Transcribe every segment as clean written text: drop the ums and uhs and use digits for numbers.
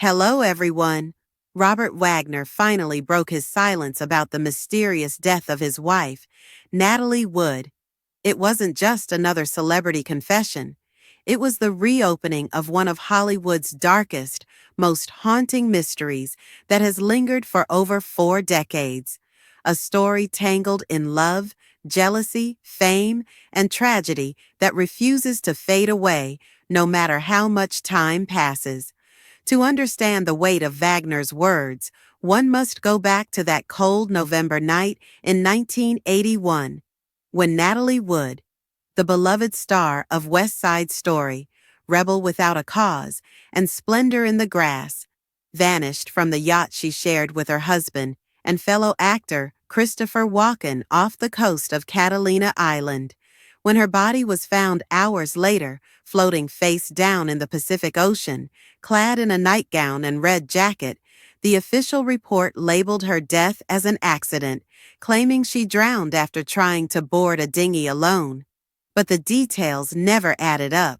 Hello, everyone. Robert Wagner finally broke his silence about the mysterious death of his wife, Natalie Wood. It wasn't just another celebrity confession. It was the reopening of one of Hollywood's darkest, most haunting mysteries that has lingered for over 4 decades. A story tangled in love, jealousy, fame, and tragedy that refuses to fade away no matter how much time passes. To understand the weight of Wagner's words, one must go back to that cold November night in 1981, when Natalie Wood, the beloved star of West Side Story, Rebel Without a Cause, and Splendor in the Grass, vanished from the yacht she shared with her husband and fellow actor Christopher Walken off the coast of Catalina Island. When her body was found hours later, floating face down in the Pacific Ocean, clad in a nightgown and red jacket, the official report labeled her death as an accident, claiming she drowned after trying to board a dinghy alone. But the details never added up.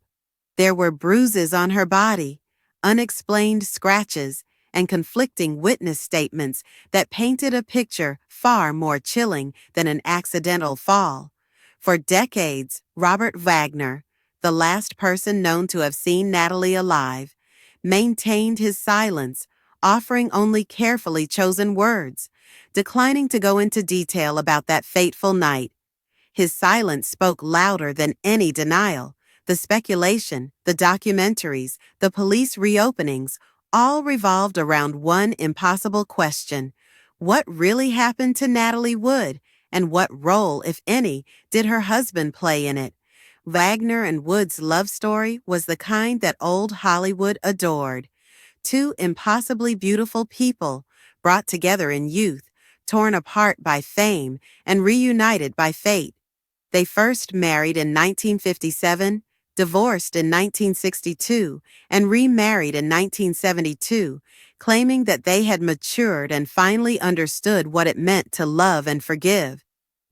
There were bruises on her body, unexplained scratches, and conflicting witness statements that painted a picture far more chilling than an accidental fall. For decades, Robert Wagner, the last person known to have seen Natalie alive, maintained his silence, offering only carefully chosen words, declining to go into detail about that fateful night. His silence spoke louder than any denial. The speculation, the documentaries, the police reopenings, all revolved around one impossible question. What really happened to Natalie Wood, and what role, if any, did her husband play in it? Wagner and Wood's love story was the kind that old Hollywood adored. Two impossibly beautiful people, brought together in youth, torn apart by fame, and reunited by fate. They first married in 1957, divorced in 1962, and remarried in 1972, claiming that they had matured and finally understood what it meant to love and forgive.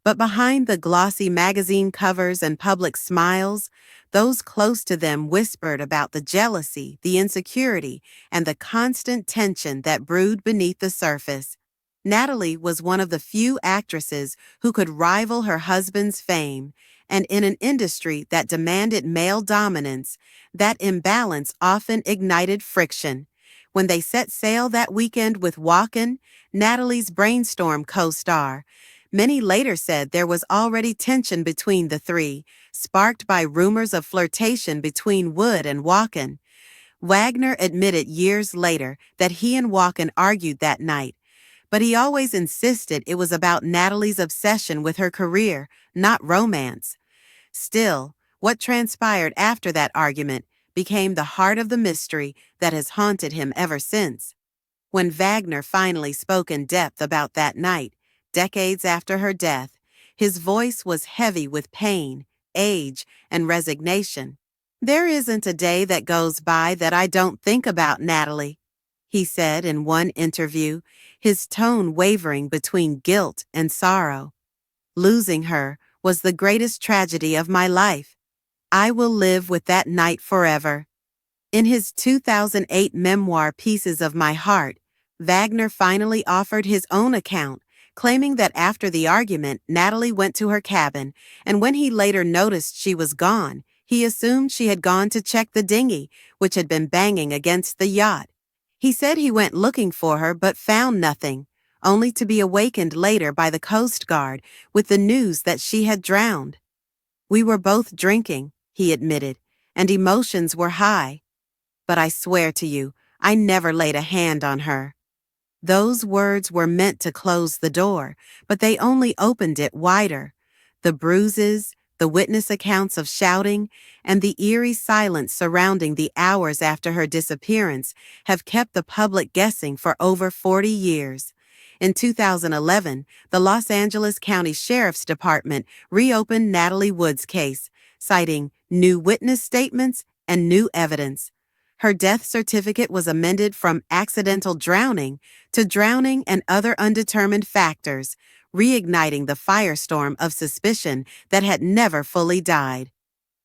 But behind the glossy magazine covers and public smiles, those close to them whispered about the jealousy, the insecurity, and the constant tension that brewed beneath the surface. Natalie was one of the few actresses who could rival her husband's fame, and in an industry that demanded male dominance, that imbalance often ignited friction. When they set sail that weekend with Walken, Natalie's Brainstorm co-star, many later said there was already tension between the three, sparked by rumors of flirtation between Wood and Walken. Wagner admitted years later that he and Walken argued that night, but he always insisted it was about Natalie's obsession with her career, not romance. Still, what transpired after that argument became the heart of the mystery that has haunted him ever since. When Wagner finally spoke in depth about that night, decades after her death, his voice was heavy with pain, age, and resignation. "There isn't a day that goes by that I don't think about Natalie," he said in one interview, his tone wavering between guilt and sorrow. "Losing her was the greatest tragedy of my life. I will live with that night forever." In his 2008 memoir Pieces of My Heart, Wagner finally offered his own account, claiming that after the argument, Natalie went to her cabin, and when he later noticed she was gone, he assumed she had gone to check the dinghy, which had been banging against the yacht. He said he went looking for her but found nothing, only to be awakened later by the Coast Guard with the news that she had drowned. "We were both drinking," he admitted, "and emotions were high. But I swear to you, I never laid a hand on her." Those words were meant to close the door, but they only opened it wider. The bruises, the witness accounts of shouting, and the eerie silence surrounding the hours after her disappearance have kept the public guessing for over 40 years. In 2011, the Los Angeles County Sheriff's Department reopened Natalie Wood's case, citing new witness statements and new evidence. Her death certificate was amended from accidental drowning to drowning and other undetermined factors, reigniting the firestorm of suspicion that had never fully died.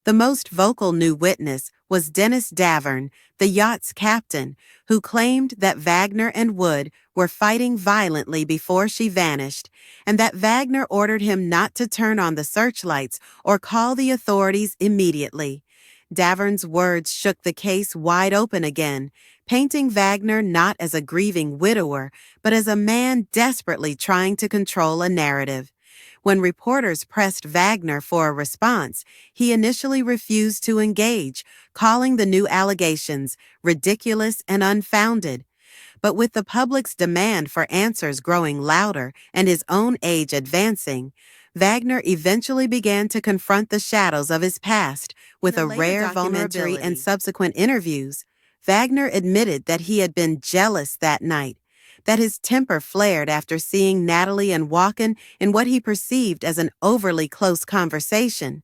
The most vocal new witness was Dennis Davern, the yacht's captain, who claimed that Wagner and Wood were fighting violently before she vanished, and that Wagner ordered him not to turn on the searchlights or call the authorities immediately. Davern's words shook the case wide open again, painting Wagner not as a grieving widower, but as a man desperately trying to control a narrative. When reporters pressed Wagner for a response, he initially refused to engage, calling the new allegations ridiculous and unfounded. But with the public's demand for answers growing louder and his own age advancing, Wagner eventually began to confront the shadows of his past with a rare vulnerability. And subsequent interviews, Wagner admitted that he had been jealous that night, that his temper flared after seeing Natalie and Wagner in what he perceived as an overly close conversation.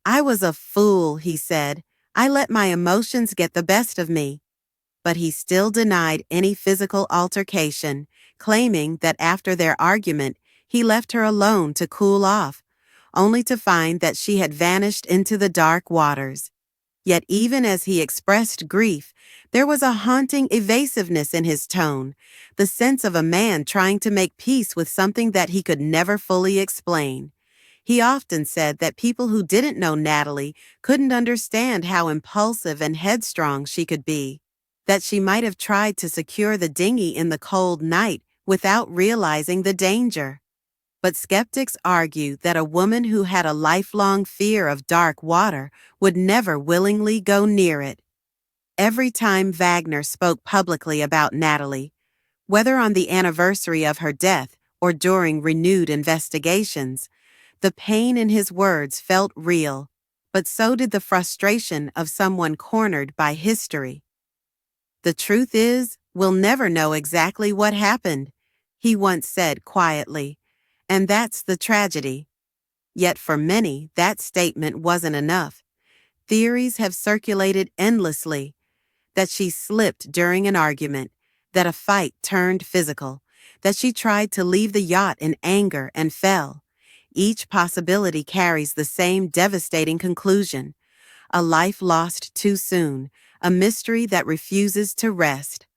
"I was a fool," he said. "I let my emotions get the best of me." But he still denied any physical altercation, claiming that after their argument, he left her alone to cool off, only to find that she had vanished into the dark waters. Yet even as he expressed grief, there was a haunting evasiveness in his tone, the sense of a man trying to make peace with something that he could never fully explain. He often said that people who didn't know Natalie couldn't understand how impulsive and headstrong she could be, that she might have tried to secure the dinghy in the cold night without realizing the danger. But skeptics argue that a woman who had a lifelong fear of dark water would never willingly go near it. Every time Wagner spoke publicly about Natalie, whether on the anniversary of her death or during renewed investigations, the pain in his words felt real, but so did the frustration of someone cornered by history. "The truth is, we'll never know exactly what happened," he once said quietly, "and that's the tragedy." Yet for many, that statement wasn't enough. Theories have circulated endlessly: that she slipped during an argument, that a fight turned physical, that she tried to leave the yacht in anger and fell. Each possibility carries the same devastating conclusion: a life lost too soon, a mystery that refuses to rest.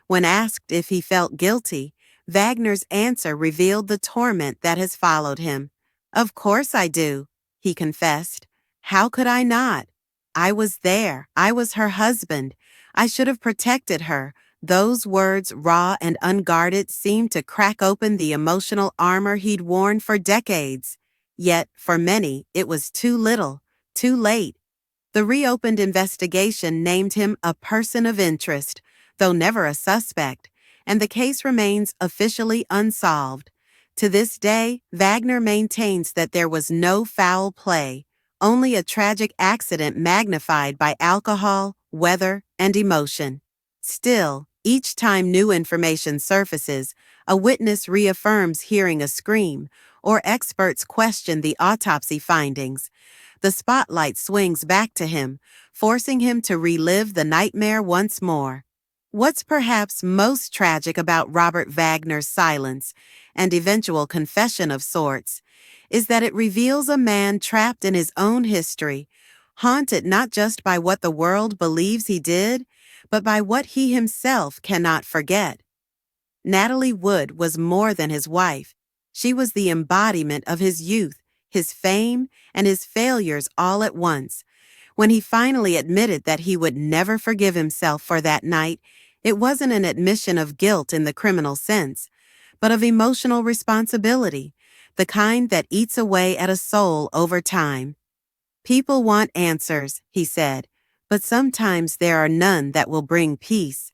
When asked if he felt guilty, Wagner's answer revealed the torment that has followed him. "Of course I do," he confessed. "How could I not? I was there. I was her husband. I should have protected her." Those words, raw and unguarded, seemed to crack open the emotional armor he'd worn for decades. Yet, for many, it was too little, too late. The reopened investigation named him a person of interest, though never a suspect, and the case remains officially unsolved. To this day, Wagner maintains that there was no foul play, only a tragic accident magnified by alcohol, weather, and emotion. Still, each time new information surfaces, a witness reaffirms hearing a scream, or experts question the autopsy findings, the spotlight swings back to him, forcing him to relive the nightmare once more. What's perhaps most tragic about Robert Wagner's silence, and eventual confession of sorts, is that it reveals a man trapped in his own history, haunted not just by what the world believes he did, but by what he himself cannot forget. Natalie Wood was more than his wife. She was the embodiment of his youth, his fame, and his failures all at once. When he finally admitted that he would never forgive himself for that night, it wasn't an admission of guilt in the criminal sense, but of emotional responsibility, the kind that eats away at a soul over time. "People want answers," he said, "but sometimes there are none that will bring peace."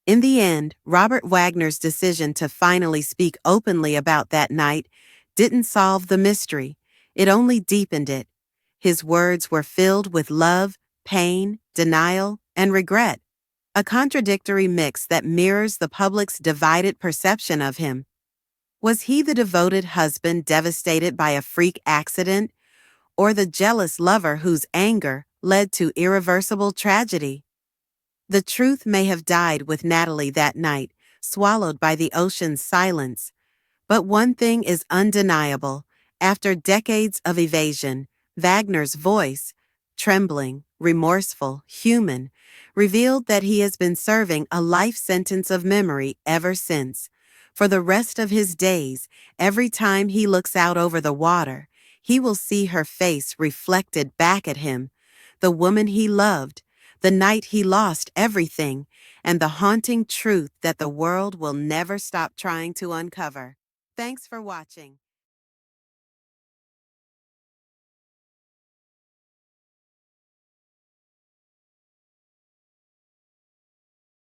In the end, Robert Wagner's decision to finally speak openly about that night didn't solve the mystery, it only deepened it. His words were filled with love, pain, denial, and regret, a contradictory mix that mirrors the public's divided perception of him. Was he the devoted husband devastated by a freak accident, or the jealous lover whose anger led to irreversible tragedy? The truth may have died with Natalie that night, swallowed by the ocean's silence. But one thing is undeniable: after decades of evasion, Wagner's voice, trembling, remorseful, human, revealed that he has been serving a life sentence of memory ever since. For the rest of his days, every time he looks out over the water, he will see her face reflected back at him, the woman he loved, the night he lost everything, and the haunting truth that the world will never stop trying to uncover. Thanks for watching.